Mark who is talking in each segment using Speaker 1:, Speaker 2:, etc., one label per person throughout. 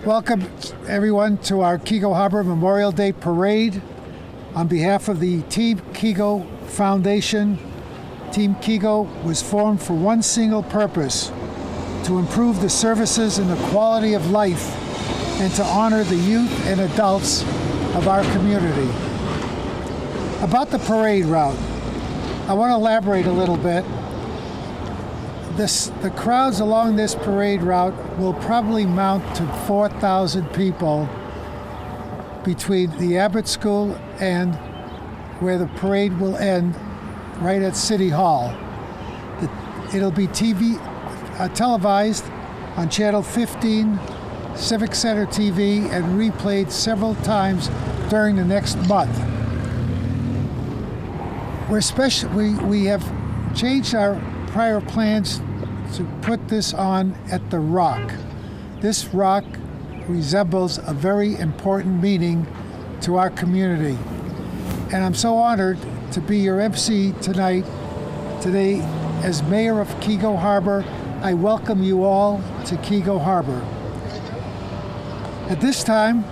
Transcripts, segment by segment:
Speaker 1: Welcome, everyone, to our Keego Harbor Memorial Day Parade. On behalf of the Team Keego Foundation, Team Keego was formed for one single purpose: to improve the services and the quality of life and to honor the youth and adults of our community. About the parade route, I want to elaborate a little bit. The crowds along this parade route will probably mount to 4,000 people between the Abbott School and where the parade will end, right at City Hall. It'll be televised on Channel 15, Civic Center TV, and replayed several times during the next month. We have changed our prior plans to put this on at the Rock. This Rock resembles a very important meaning to our community. And I'm so honored to be your MC today as Mayor of Keego Harbor. I welcome you all to Keego Harbor. At this time,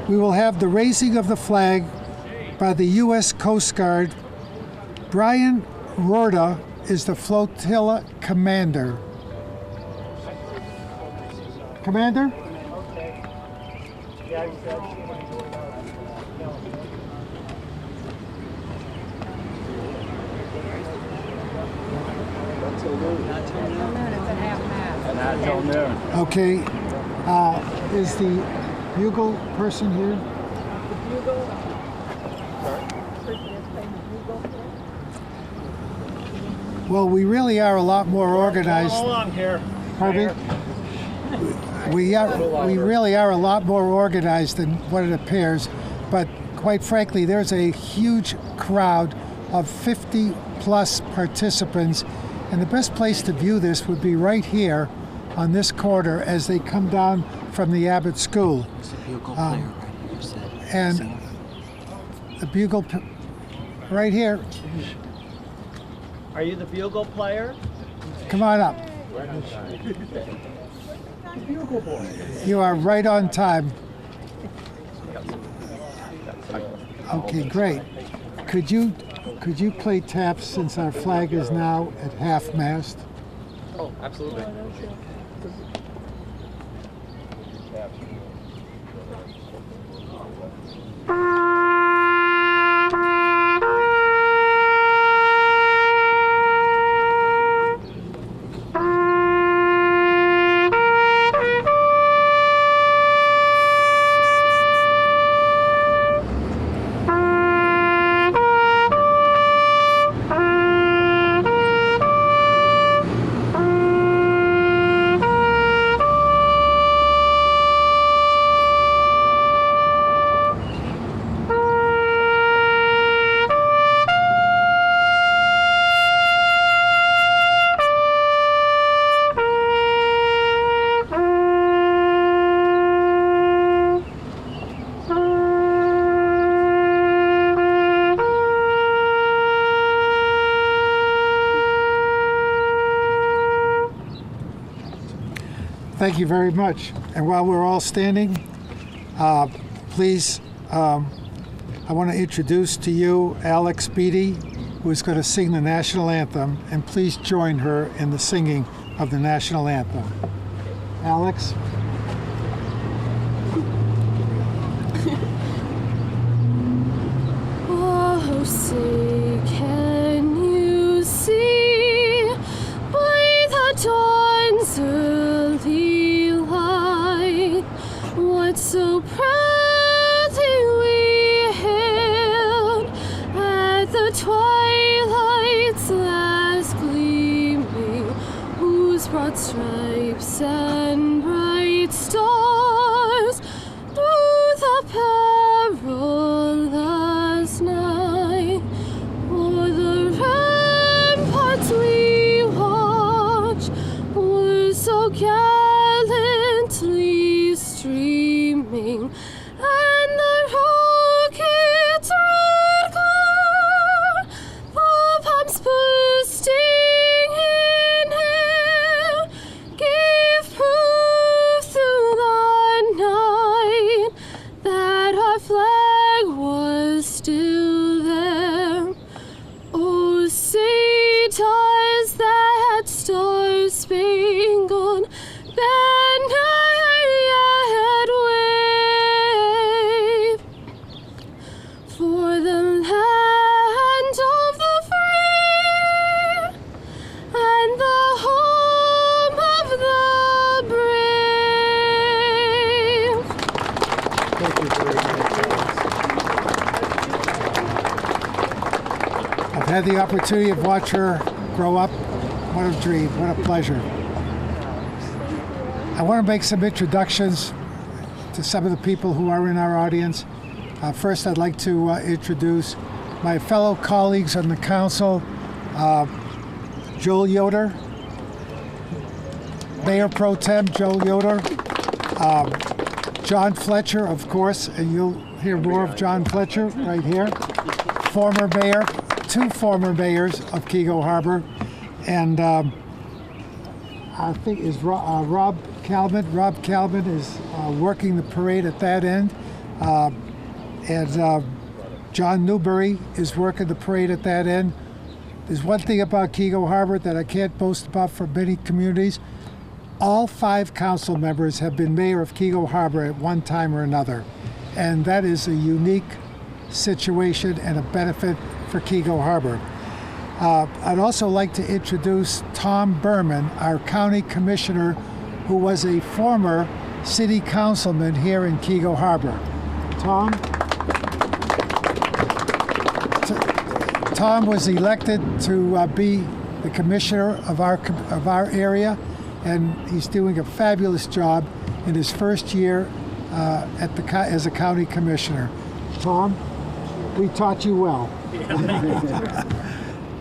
Speaker 1: we will have the raising of the flag by the U.S. Coast Guard. Brian Rorda is the flotilla commander. Commander?
Speaker 2: Not till noon.
Speaker 1: Okay. Is the bugle person here?
Speaker 3: The bugle. Person is playing the bugle.
Speaker 1: Well, we really are a lot more organized.
Speaker 2: Hold on here.
Speaker 1: Pardon me? We really are a lot more organized than what it appears, but quite frankly, there's a huge crowd of 50 plus participants, and the best place to view this would be right here on this corner as they come down from the Abbott School.
Speaker 4: It's the bugle player right here, Sid.
Speaker 1: And the bugle right here.
Speaker 2: Are you the bugle player?
Speaker 1: Come on up. You are right on time. Okay, great. Could you play taps since our flag is now at half mast?
Speaker 2: Oh, absolutely.
Speaker 1: Thank you very much. And while we're all standing, please, I want to introduce to you Alex Beatey, who is going to sing the national anthem, and please join her in the singing of the national anthem. Alex?
Speaker 5: Oh, say, can you see by the dawn's early light what so proudly we hailed at the twilight's last gleaming, whose broad stripes and bright stars through the perilous night o'er the ramparts we watched were so gallantly streaming, and the rocket's red glare, the bombs bursting in air, gave proof
Speaker 1: Thank you very much. I've had the opportunity of watch her grow up. What a dream, what a pleasure. I want to make some introductions to some of the people who are in our audience. First, I'd like to introduce my fellow colleagues on the council, Joel Yoder, Mayor Pro Tem Joel Yoder, John Fletcher, of course, and you'll hear more of John Fletcher right here. Former mayor, two former mayors of Keego Harbor, and I think is Rob Calvin. Rob Calvin is working the parade at that end, and John Newberry is working the parade at that end. There's one thing about Keego Harbor that I can't boast about for many communities. All 5 council members have been mayor of Keego Harbor at one time or another, and that is a unique situation and a benefit for Keego Harbor. I'd also like to introduce Tom Berman, our county commissioner, who was a former city councilman here in Keego Harbor. Tom was elected to be the commissioner of our area, and he's doing a fabulous job in his first year as a county commissioner. Tom, we taught you well.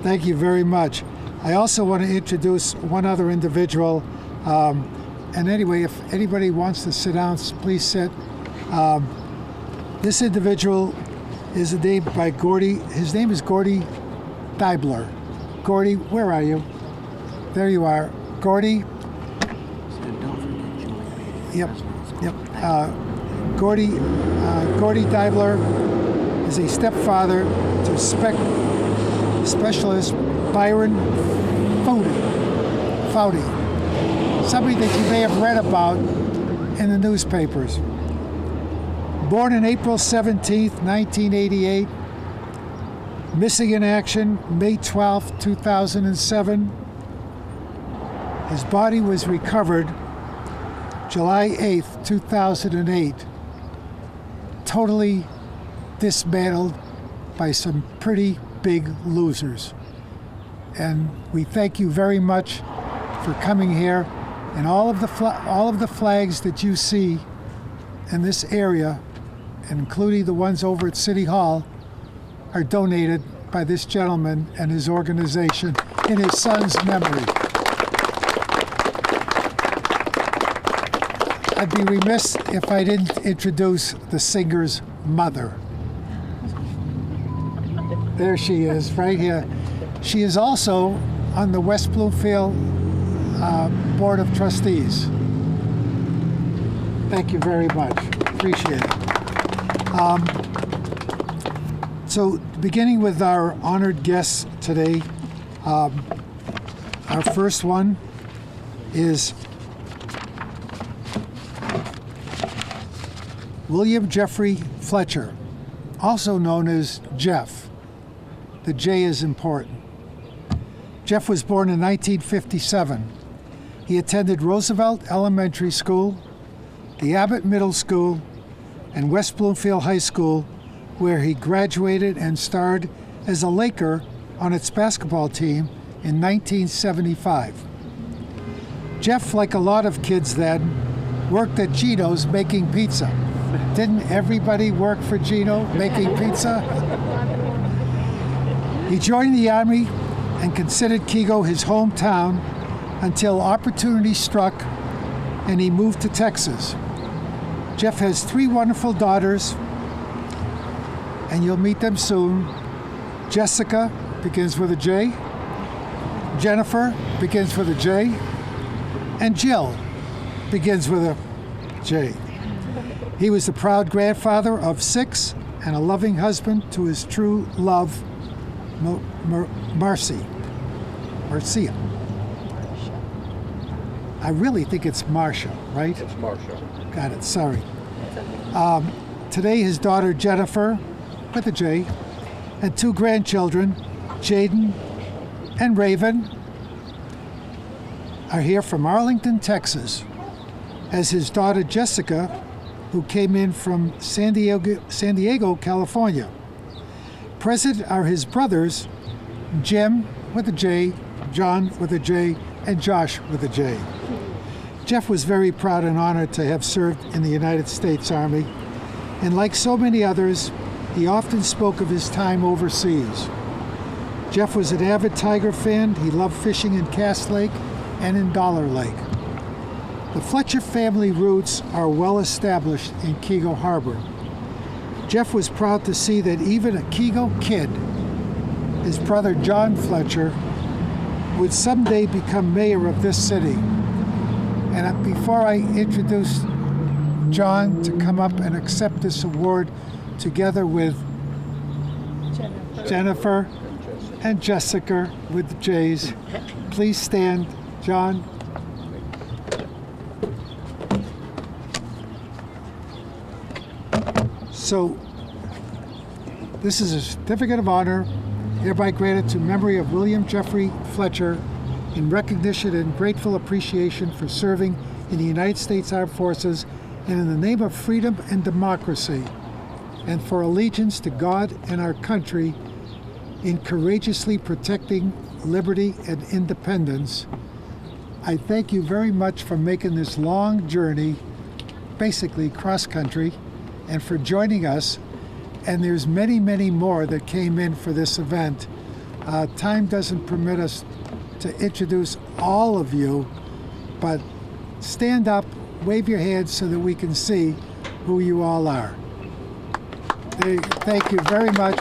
Speaker 1: Thank you very much. I also want to introduce one other individual. And anyway, if anybody wants to sit down, please sit. This individual is named by Gordy. His name is Gordy Deibler. Gordy, where are you? There you are. Gordy. Yep. Gordy Deibler is a stepfather to specialist Byron Foudy, somebody that you may have read about in the newspapers. Born on April 17th, 1988, missing in action May 12th, 2007. His body was recovered July 8th, 2008, totally dismantled by some pretty big losers. And we thank you very much for coming here. And all of the flags that you see in this area, including the ones over at City Hall, are donated by this gentleman and his organization in his son's memory. I'd be remiss if I didn't introduce the singer's mother. There she is, right here. She is also on the West Bloomfield Board of Trustees. Thank you very much. Appreciate it. So, beginning with our honored guests today, our first one is William Jeffrey Fletcher, also known as Jeff. The J is important. Jeff was born in 1957. He attended Roosevelt Elementary School, the Abbott Middle School, and West Bloomfield High School, where he graduated and starred as a Laker on its basketball team in 1975. Jeff, like a lot of kids then, worked at Gino's making pizza. Didn't everybody work for Gino making pizza? He joined the Army and considered Keego his hometown until opportunity struck and he moved to Texas. Jeff has 3 wonderful daughters, and you'll meet them soon. Jessica begins with a J, Jennifer begins with a J, and Jill begins with a J. He was the proud grandfather of 6 and a loving husband to his true love, Marcia. I really think it's Marcia, right?
Speaker 6: It's Marcia.
Speaker 1: Got it, sorry. Today his daughter Jennifer, with a J, and 2 grandchildren, Jaden and Raven, are here from Arlington, Texas, as his daughter Jessica who came in from San Diego, California. Present are his brothers, Jim with a J, John with a J, and Josh with a J. Jeff was very proud and honored to have served in the United States Army, and like so many others, he often spoke of his time overseas. Jeff was an avid Tiger fan. He loved fishing in Cass Lake and in Dollar Lake. The Fletcher family roots are well established in Keego Harbor. Jeff was proud to see that even a Keego kid, his brother John Fletcher, would someday become mayor of this city. And before I introduce John to come up and accept this award together with Jennifer and Jessica with the J's, please stand. John. So, this is a certificate of honor hereby granted to memory of William Jeffrey Fletcher in recognition and grateful appreciation for serving in the United States Armed Forces and in the name of freedom and democracy, and for allegiance to God and our country in courageously protecting liberty and independence. I thank you very much for making this long journey, basically cross-country, and for joining us. And there's many, many more that came in for this event. Time doesn't permit us to introduce all of you, but stand up, wave your hands so that we can see who you all are. Thank you very much.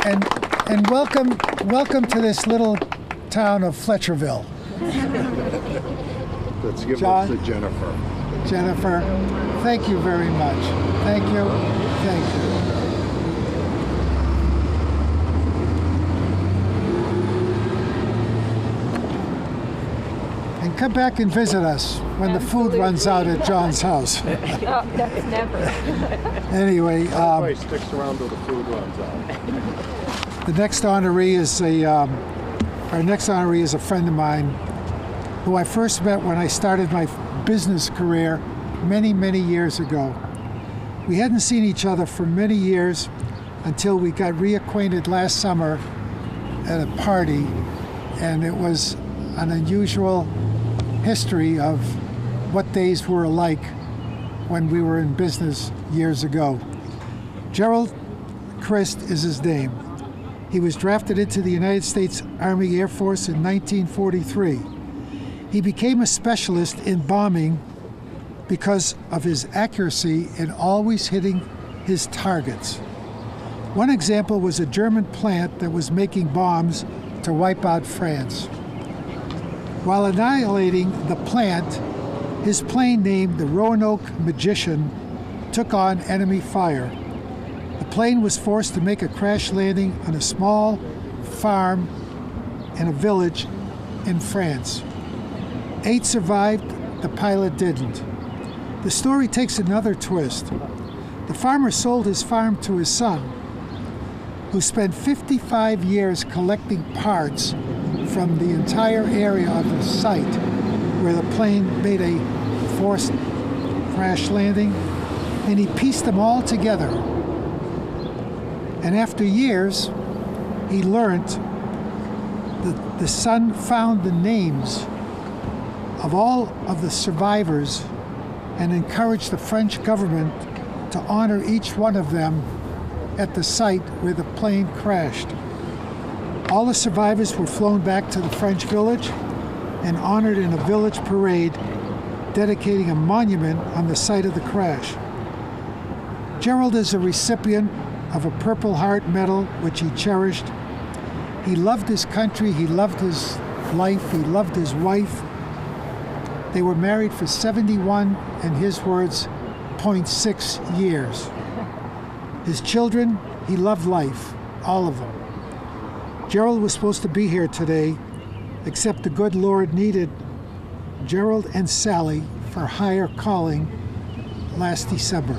Speaker 1: And welcome to this little town of Fletcherville.
Speaker 6: Let's give
Speaker 1: John,
Speaker 6: this to Jennifer.
Speaker 1: Jennifer, thank you very much. Thank you. Thank you. And come back and visit us when the food runs out at John's house.
Speaker 3: Oh, that's never.
Speaker 1: Anyway,
Speaker 6: Everybody sticks around till the food runs out.
Speaker 1: the next honoree is our next honoree is a friend of mine who I first met when I started my business career many, many years ago. We hadn't seen each other for many years until we got reacquainted last summer at a party, and it was an unusual history of what days were like when we were in business years ago. Gerald Christ is his name. He was drafted into the United States Army Air Force in 1943. He became a specialist in bombing because of his accuracy in always hitting his targets. One example was a German plant that was making bombs to wipe out France. While annihilating the plant, his plane named the Roanoke Magician took on enemy fire. The plane was forced to make a crash landing on a small farm in a village in France. 8 survived, the pilot didn't. The story takes another twist. The farmer sold his farm to his son, who spent 55 years collecting parts from the entire area of the site where the plane made a forced crash landing, and he pieced them all together. And after years, he learned that the son found the names of all of the survivors and encouraged the French government to honor each one of them at the site where the plane crashed. All the survivors were flown back to the French village and honored in a village parade, dedicating a monument on the site of the crash. Gerald is a recipient of a Purple Heart medal, which he cherished. He loved his country, he loved his life, he loved his wife. They were married for 71, in his words, 0.6 years. His children, he loved life, all of them. Gerald was supposed to be here today, except the good Lord needed Gerald and Sally for higher calling last December.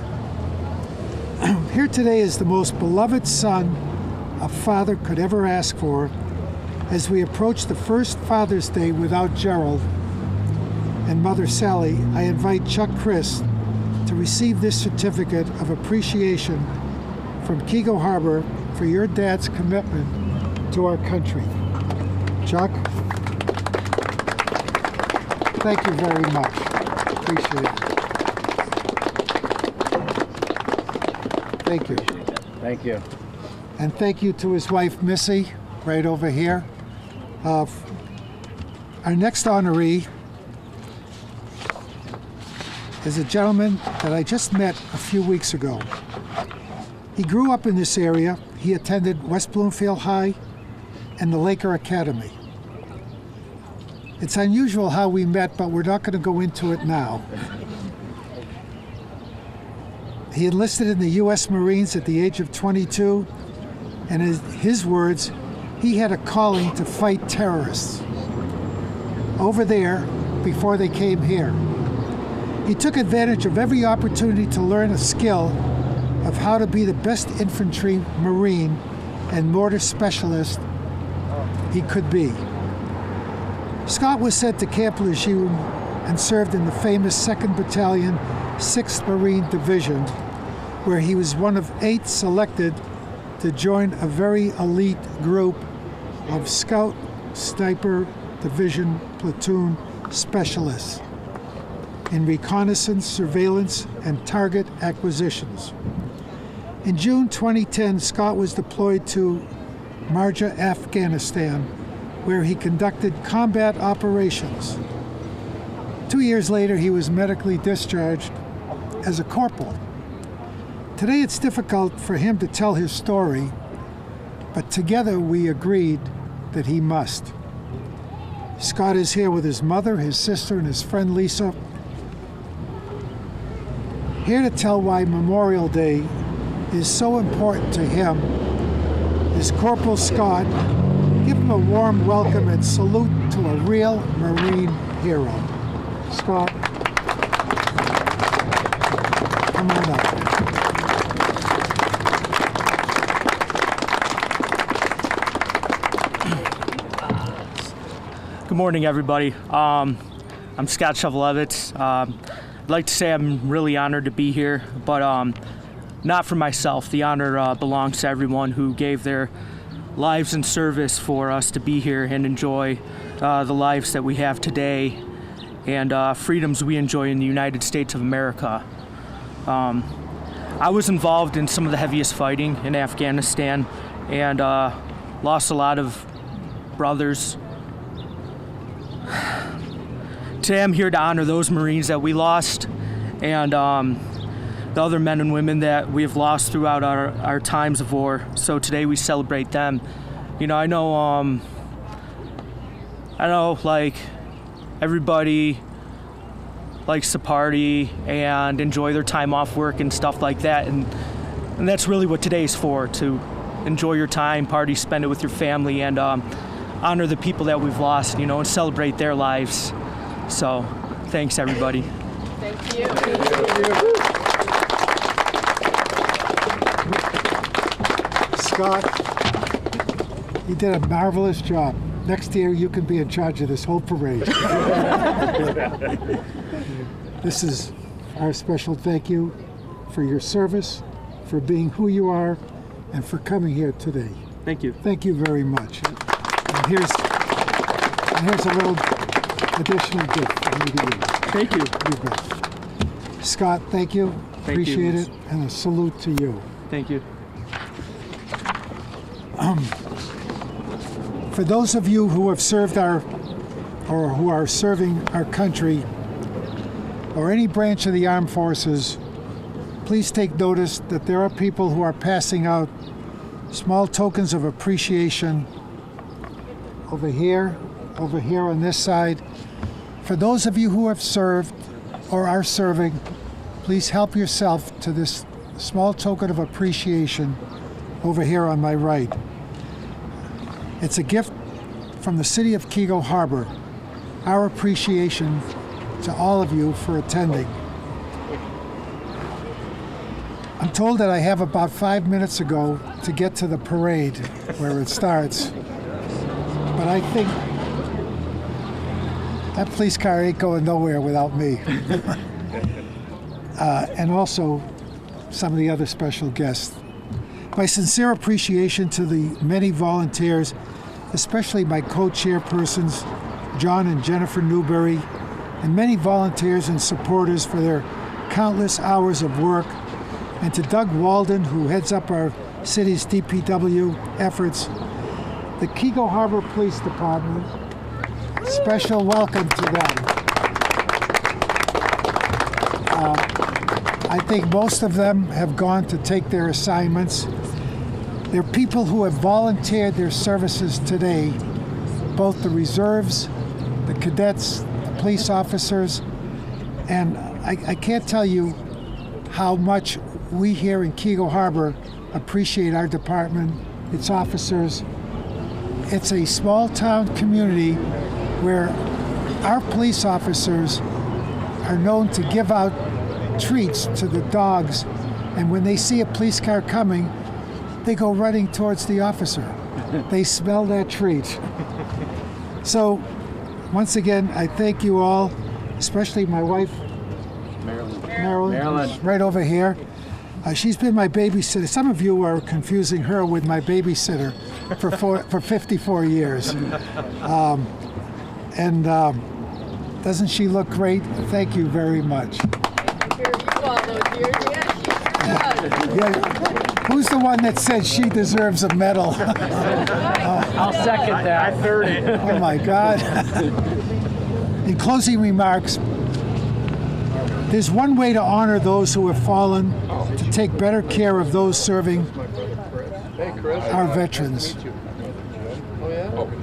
Speaker 1: Here today is the most beloved son a father could ever ask for. As we approach the first Father's Day without Gerald and Mother Sally, I invite Chuck Chris to receive this certificate of appreciation from Keego Harbor for your dad's commitment to our country. Chuck, thank you very much. Appreciate it. Thank you.
Speaker 2: Thank you.
Speaker 1: And thank you to his wife, Missy, right over here. Our next honoree is a gentleman that I just met a few weeks ago. He grew up in this area. He attended West Bloomfield High and the Laker Academy. It's unusual how we met, but we're not going to go into it now. He enlisted in the U.S. Marines at the age of 22, and in his words, he had a calling to fight terrorists over there before they came here. He took advantage of every opportunity to learn a skill of how to be the best infantry, Marine, and mortar specialist he could be. Scott was sent to Camp Lejeune and served in the famous 2nd Battalion, 6th Marine Division, where he was one of 8 selected to join a very elite group of Scout Sniper Division platoon specialists in reconnaissance, surveillance, and target acquisitions. In June 2010, Scott was deployed to Marja, Afghanistan, where he conducted combat operations. 2 years later, he was medically discharged as a corporal. Today, it's difficult for him to tell his story, but together we agreed that he must. Scott is here with his mother, his sister, and his friend Lisa, here to tell why Memorial Day is so important to him is Corporal Scott. Give him a warm welcome and salute to a real Marine hero. Scott, come on up.
Speaker 7: Good morning, everybody. I'm Scott Shovelevitz. I'd like to say I'm really honored to be here, but not for myself. The honor belongs to everyone who gave their lives in service for us to be here and enjoy the lives that we have today and freedoms we enjoy in the United States of America. I was involved in some of the heaviest fighting in Afghanistan and lost a lot of brothers. Today I'm here to honor those Marines that we lost and the other men and women that we have lost throughout our times of war. So today we celebrate them. You know, I know like everybody likes to party and enjoy their time off work and stuff like that, and that's really what today's for, to enjoy your time, party, spend it with your family, and honor the people that we've lost, you know, and celebrate their lives. So, thanks everybody.
Speaker 3: Thank you.
Speaker 1: Scott, you did a marvelous job. Next year, you can be in charge of this whole parade. This is our special thank you for your service, for being who you are, and for coming here today.
Speaker 7: Thank you.
Speaker 1: Thank you very much. And here's a little additional gift for me to use.
Speaker 7: Thank you.
Speaker 1: You bet. Scott, thank you.
Speaker 7: Thank you.
Speaker 1: Appreciate it, and a salute to you.
Speaker 7: Thank you.
Speaker 1: For those of you who have served who are serving our country, or any branch of the armed forces, please take notice that there are people who are passing out small tokens of appreciation over here on this side. For those of you who have served or are serving, please help yourself to this small token of appreciation over here on my right. It's a gift from the city of Keego Harbor, our appreciation to all of you for attending. I'm told that I have about 5 minutes ago to get to the parade where it starts, but I think that police car ain't going nowhere without me. and also some of the other special guests. My sincere appreciation to the many volunteers, especially my co-chairpersons, John and Jennifer Newberry, and many volunteers and supporters for their countless hours of work, and to Doug Walden, who heads up our city's DPW efforts, the Keego Harbor Police Department, special welcome to them. I think most of them have gone to take their assignments. They're people who have volunteered their services today, both the reserves, the cadets, the police officers, and I can't tell you how much we here in Keego Harbor appreciate our department, its officers. It's a small town community where our police officers are known to give out treats to the dogs, and when they see a police car coming, they go running towards the officer. They smell that treat. So, once again, I thank you all, especially my wife, Marilyn, who's right over here. She's been my babysitter. Some of you are confusing her with my babysitter for 54 years. Doesn't she look great? Thank you very much. Yeah. Who's the one that said she deserves a medal?
Speaker 2: I'll second that. I third it.
Speaker 1: Oh my God. In closing remarks, there's one way to honor those who have fallen, to take better care of those serving our veterans.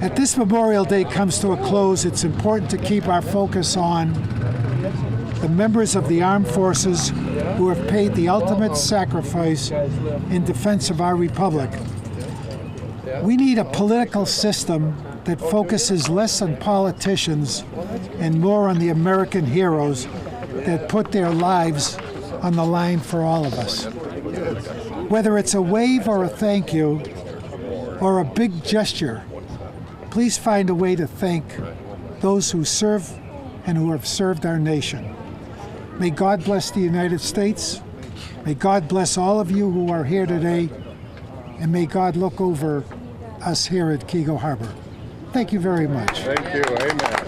Speaker 1: As this Memorial Day comes to a close, it's important to keep our focus on the members of the armed forces who have paid the ultimate sacrifice in defense of our republic. We need a political system that focuses less on politicians and more on the American heroes that put their lives on the line for all of us. Whether it's a wave or a thank you or a big gesture, please find a way to thank those who serve and who have served our nation. May God bless the United States. May God bless all of you who are here today, and may God look over us here at Keego Harbor. Thank you very much.
Speaker 6: Thank you. Amen.